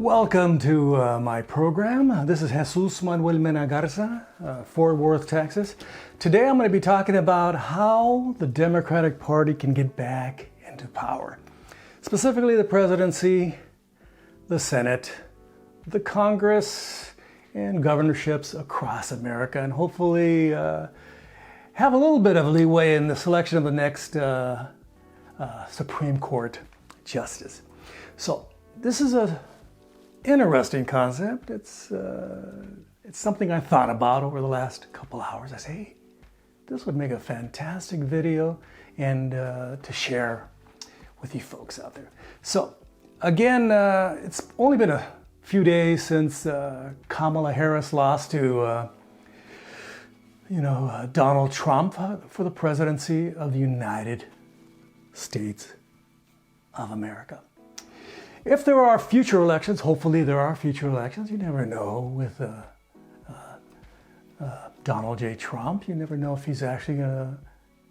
Welcome to my program. This is Jesus Manuel Mena Garza, Fort Worth, Texas. Today I'm going to be talking about how the Democratic Party can get back into power. Specifically the presidency, the Senate, the Congress, and governorships across America, and hopefully have a little bit of leeway in the selection of the next Supreme Court justice. So this is a interesting concept. It's something I thought about over the last couple hours. I say, hey, this would make a fantastic video and to share with you folks out there. So again, it's only been a few days since Kamala Harris lost to Donald Trump for the presidency of the United States of America. If there are future elections, hopefully there are future elections. You never know with Donald J. Trump. You never know if he's actually going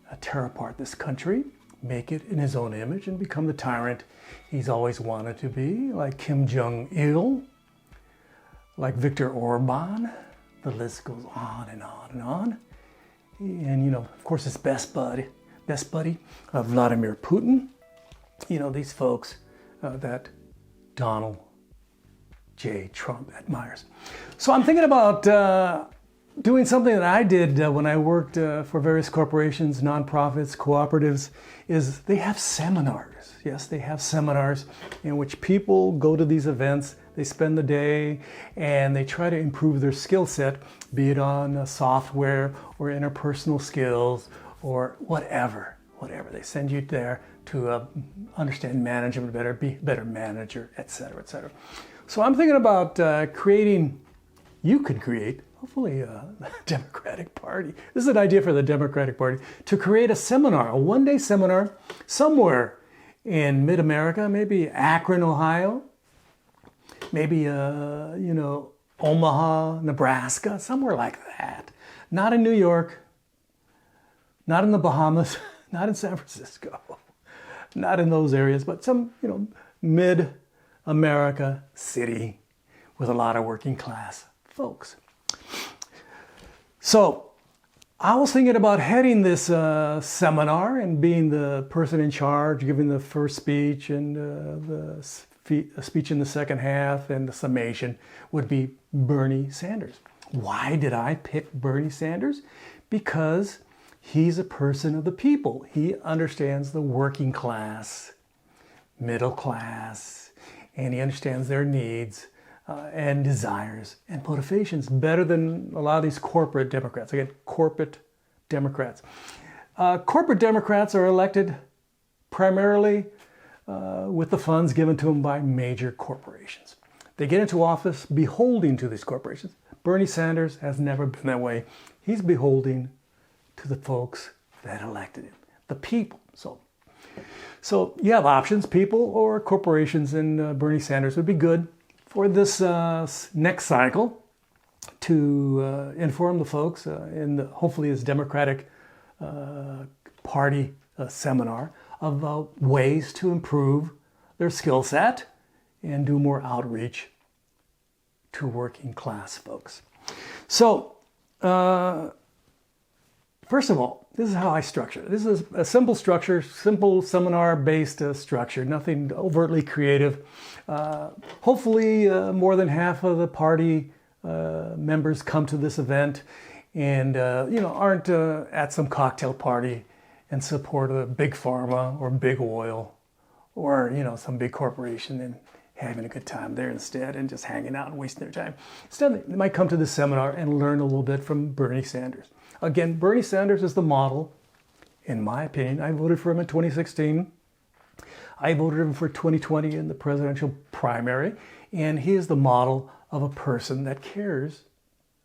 to tear apart this country, make it in his own image, and become the tyrant he's always wanted to be, like Kim Jong-il, like Viktor Orban. The list goes on and on and on. And, of course, his best buddy, Vladimir Putin. These folks that Donald J. Trump admires. So I'm thinking about doing something that I did when I worked for various corporations, nonprofits, cooperatives, is they have seminars. Yes, they have seminars in which people go to these events, they spend the day, and they try to improve their skill set, be it on software or interpersonal skills or whatever. They send you there to understand management better, be a better manager, etc., etc. So I'm thinking about you could create, hopefully, a Democratic Party. This is an idea for the Democratic Party, to create a seminar, a one-day seminar somewhere in mid-America, maybe Akron, Ohio, maybe, Omaha, Nebraska, somewhere like that. Not in New York, not in the Bahamas, not in San Francisco, not in those areas, but some, mid-America city with a lot of working class folks. So I was thinking about heading this seminar and being the person in charge, giving the first speech, and the speech in the second half, and the summation would be Bernie Sanders. Why did I pick Bernie Sanders? Because he's a person of the people. He understands the working class, middle class, and he understands their needs and desires and motivations better than a lot of these corporate Democrats. Again, corporate Democrats. Corporate Democrats are elected primarily with the funds given to them by major corporations. They get into office beholding to these corporations. Bernie Sanders has never been that way. He's beholding to the folks that elected him, the people. So you have options, people or corporations, and Bernie Sanders would be good for this next cycle to inform the folks in hopefully this Democratic Party seminar of ways to improve their skill set and do more outreach to working class folks. So, first of all, this is how I structure it. This is a simple structure, simple seminar-based structure, nothing overtly creative. Hopefully, more than half of the party members come to this event and, aren't at some cocktail party in support of big pharma or big oil or, some big corporation and having a good time there instead and just hanging out and wasting their time. Instead, they might come to this seminar and learn a little bit from Bernie Sanders. Again, Bernie Sanders is the model, in my opinion. I voted for him in 2016. I voted him for 2020 in the presidential primary. And he is the model of a person that cares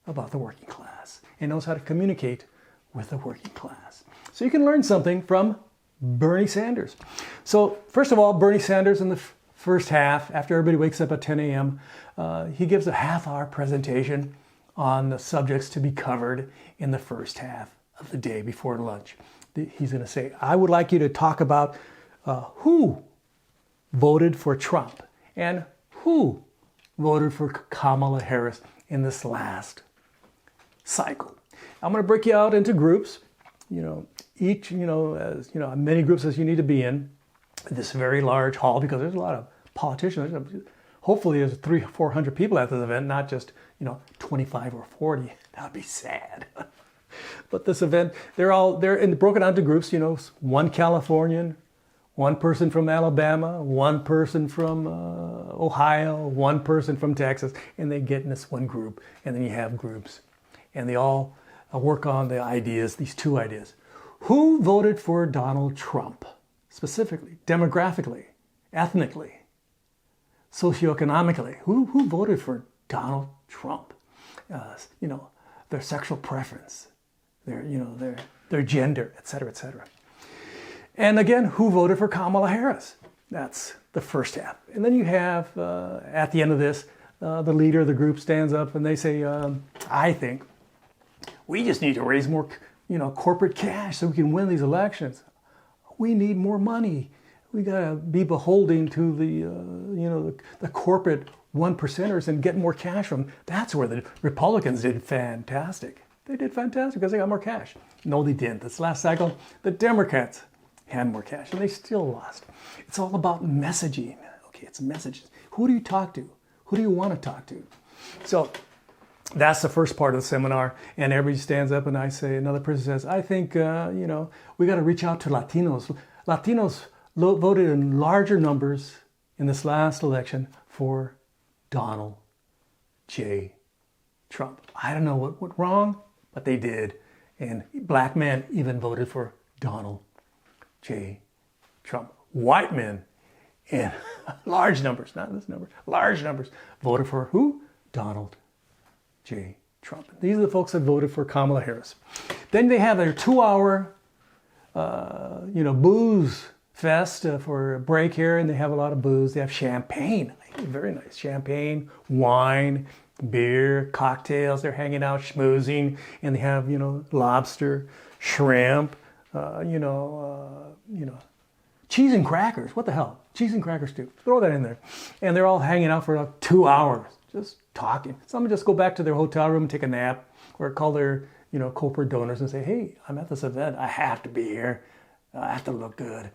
about the working class and knows how to communicate with the working class. So you can learn something from Bernie Sanders. So first of all, Bernie Sanders in the first half, after everybody wakes up at 10 a.m., he gives a half-hour presentation on the subjects to be covered in the first half of the day before lunch. He's going to say, I would like you to talk about who voted for Trump and who voted for Kamala Harris in this last cycle. I'm going to break you out into groups, each, as many groups as you need to be in this very large hall, because there's a lot of politicians. Hopefully there's 300 or 400 people at this event, not just 25 or 40. That would be sad. But this event, they're broken out into groups. One Californian, one person from Alabama, one person from Ohio, one person from Texas, and they get in this one group. And then you have groups, and they all work on the ideas, these two ideas. Who voted for Donald Trump, specifically, demographically, ethnically, socioeconomically? Who voted for Donald Trump? Their sexual preference, their gender, et cetera, et cetera. And again, who voted for Kamala Harris? That's the first half. And then you have, at the end of this, the leader of the group stands up and they say, I think we just need to raise more, corporate cash so we can win these elections. We need more money. We got to be beholden to the corporate one percenters and get more cash from them. That's where the Republicans did fantastic. They did fantastic because they got more cash. No, they didn't. This last cycle, the Democrats had more cash and they still lost. It's all about messaging. Okay, it's messages. Who do you talk to? Who do you want to talk to? So that's the first part of the seminar, and everybody stands up and another person says, I think, we got to reach out to Latinos. Latinos voted in larger numbers in this last election for Donald J. Trump. I don't know what went wrong, but they did. And black men even voted for Donald J. Trump. White men in large numbers, not this number, large numbers, voted for who? Donald J. Trump. These are the folks that voted for Kamala Harris. Then they have their 2-hour, booze fest for a break here, and they have a lot of booze. They have champagne, very nice champagne, wine, beer, cocktails. They're hanging out, schmoozing, and they have lobster, shrimp, cheese and crackers. What the hell? Cheese and crackers too. Throw that in there, and they're all hanging out for 2 hours, just talking. Some just go back to their hotel room and take a nap, or call their corporate donors and say, hey, I'm at this event. I have to be here. I have to look good.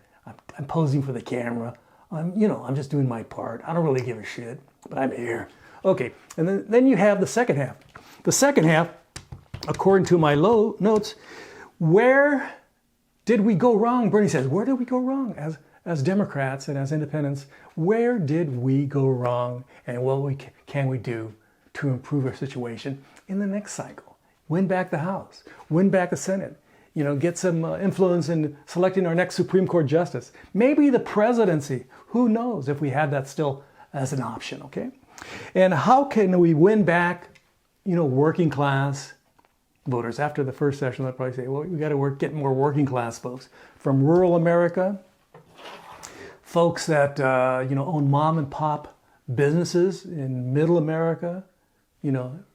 I'm posing for the camera. I'm just doing my part. I don't really give a shit, but I'm here. Okay, and then you have the second half. The second half, according to my notes, where did we go wrong? Bernie says, where did we go wrong as Democrats and as independents? Where did we go wrong, and what can we do to improve our situation in the next cycle? Win back the House, win back the Senate, get some influence in selecting our next Supreme Court justice. Maybe the presidency. Who knows if we have that still as an option, okay? And how can we win back, working class voters? After the first session, they'll probably say, well, we got to get more working class folks from rural America, folks that, own mom and pop businesses in middle America,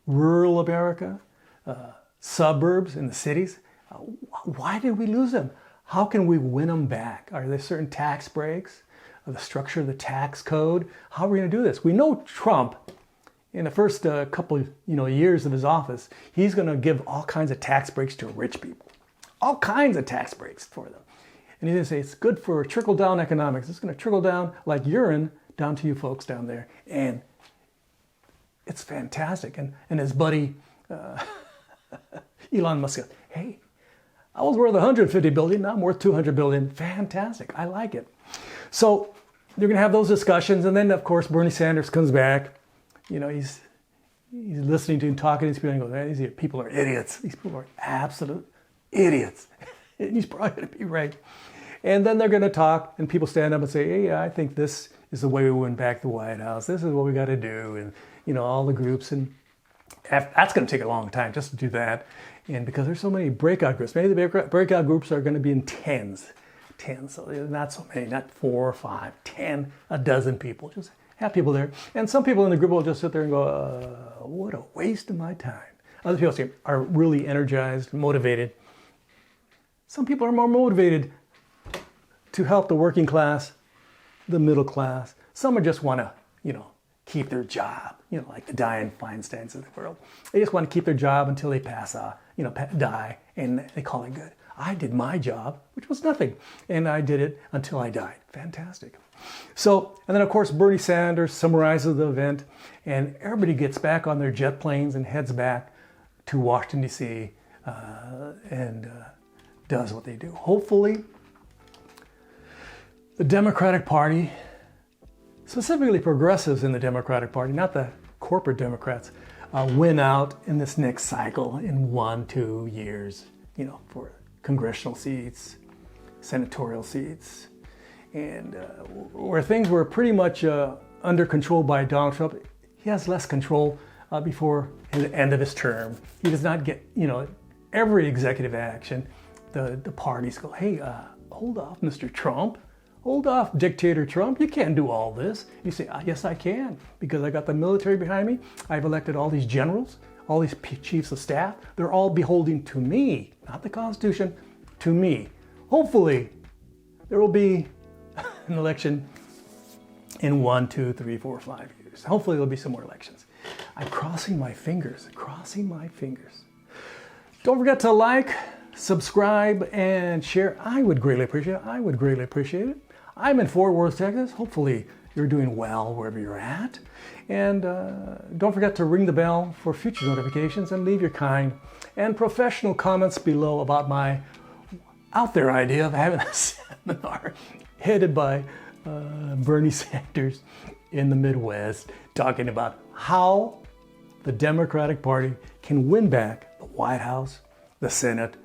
rural America, suburbs in the cities. Why did we lose them? How can we win them back? Are there certain tax breaks? The structure of the tax code? How are we going to do this? We know Trump, in the first couple years of his office, he's going to give all kinds of tax breaks to rich people. All kinds of tax breaks for them. And he's going to say it's good for trickle-down economics. It's going to trickle down like urine down to you folks down there. And it's fantastic. And his buddy, Elon Musk said, hey, I was worth 150 billion, now I'm worth 200 billion. Fantastic. I like it. So they're going to have those discussions. And then, of course, Bernie Sanders comes back. He's listening to him talking. He's feeling, these people are idiots. These people are absolute idiots. And he's probably going to be right. And then they're going to talk, and people stand up and say, hey, I think this is the way we win back the White House. This is what we got to do. And, all the groups. And that's going to take a long time just to do that. And because there's so many breakout groups, maybe the breakout groups are going to be in tens. So not so many, not 4 or 5, 10, a dozen people. Just have people there. And some people in the group will just sit there and go, what a waste of my time. Other people are really energized, motivated. Some people are more motivated to help the working class, the middle class. Some just want to, keep their job, like the Dianne Feinsteins of the world. They just want to keep their job until they die, and they call it good. I did my job, which was nothing, and I did it until I died. Fantastic. So, and then of course Bernie Sanders summarizes the event, and everybody gets back on their jet planes and heads back to Washington, D.C., and does what they do. Hopefully, the Democratic Party, specifically progressives in the Democratic Party, not the corporate Democrats, win out in this next cycle in 1-2 years, for congressional seats, senatorial seats, and where things were pretty much under control by Donald Trump. He has less control before the end of his term. He does not get, every executive action. The parties go, hey, hold off, Mr. Trump. Hold off, Dictator Trump. You can't do all this. You say, yes, I can, because I got the military behind me. I've elected all these generals, all these chiefs of staff. They're all beholden to me, not the Constitution, to me. Hopefully, there will be an election in 1, 2, 3, 4, 5 years. Hopefully, there'll be some more elections. I'm crossing my fingers, Don't forget to like, subscribe, and share. I would greatly appreciate it. I'm in Fort Worth, Texas. Hopefully you're doing well wherever you're at. And don't forget to ring the bell for future notifications and leave your kind and professional comments below about my out there idea of having a seminar headed by Bernie Sanders in the Midwest, talking about how the Democratic Party can win back the White House, the Senate,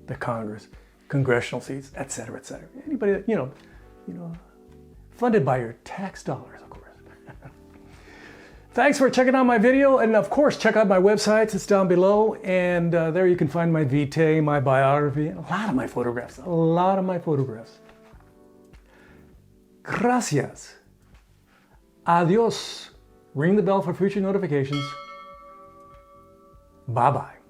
the Congress, congressional seats, etc., etc. Anybody that, funded by your tax dollars, of course. Thanks for checking out my video, and of course, check out my website. It's down below, and there you can find my vitae, my biography, and a lot of my photographs. Gracias. Adios. Ring the bell for future notifications. Bye-bye.